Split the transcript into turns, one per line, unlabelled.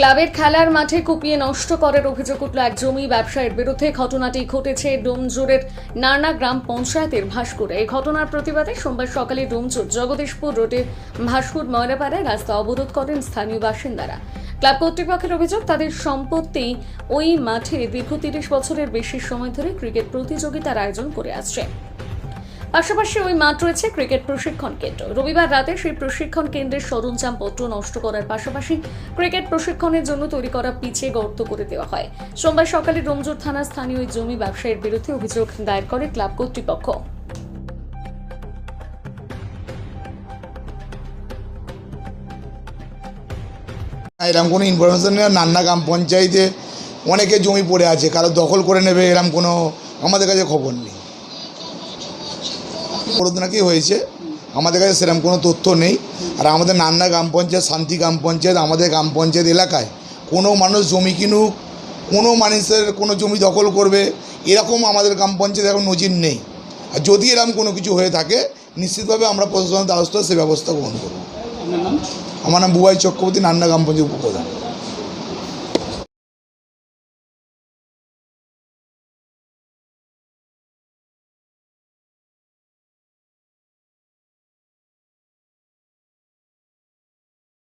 ক্লাবের খেলার মাঠে কুপিয়ে নষ্ট করার অভিযোগ উঠল এক জমি ব্যবসায়ীর বিরুদ্ধে। ঘটনাটি ঘটেছে ডোমজুরের নারনা গ্রাম পঞ্চায়েতের ভাস্কুরে। এই ঘটনার প্রতিবাদে সোমবার সকালে ডোমজুর জগদীশপুর রোডের ভাস্কুর ময়রাপাড়ায় রাস্তা অবরোধ করেন স্থানীয় বাসিন্দারা। ক্লাব কর্তৃপক্ষের অভিযোগ, তাদের সম্পত্তি ওই মাঠে দীর্ঘ 30 বছরের বেশি সময় ধরে ক্রিকেট প্রতিযোগিতার আয়োজন করে আসছে। পাশাপাশি ওই মাঠ রয়েছে ক্রিকেট প্রশিক্ষণ কেন্দ্র। রবিবার রাতে সেই প্রশিক্ষণ কেন্দ্রের সরঞ্জামপত্র নষ্ট করার পাশাপাশি ক্রিকেট প্রশিক্ষণের জন্য তৈরি করা পিচে গর্ত করে দেওয়া হয়। সোমবার সকালে ডোমজুর থানা স্থানীয় ওই জমি ব্যবসায়ীর বিরুদ্ধে অভিযোগ দায়ের করে ক্লাব কর্তৃপক্ষ।
এরকম কোনো ইনফরমেশন নেই। নান্না গ্রাম পঞ্চায়েতে অনেকে জমি পড়ে আছে, কারো দখল করে নেবে এরকম কোনো আমাদের কাছে খবর নেই। নাকি হয়েছে আমাদের কাছে সেরকম কোনো তথ্য নেই। আর আমাদের নান্না গ্রাম পঞ্চায়েত, শান্তি গ্রাম পঞ্চায়েত, আমাদের গ্রাম পঞ্চায়েত এলাকায় কোনো মানুষ জমি কিনুক, কোনো মানুষের কোনো জমি দখল করবে, এরকম আমাদের গ্রাম পঞ্চায়েত এখন নজির নেই। আর যদি এরকম কোনো কিছু হয়ে থাকে নিশ্চিতভাবে আমরা প্রশাসনের দ্বারস্থ সে ব্যবস্থা গ্রহণ করব। আমার নাম বুবাই চক্রবর্তী, নান্না গ্রাম পঞ্চায়েত উপপ্রধান।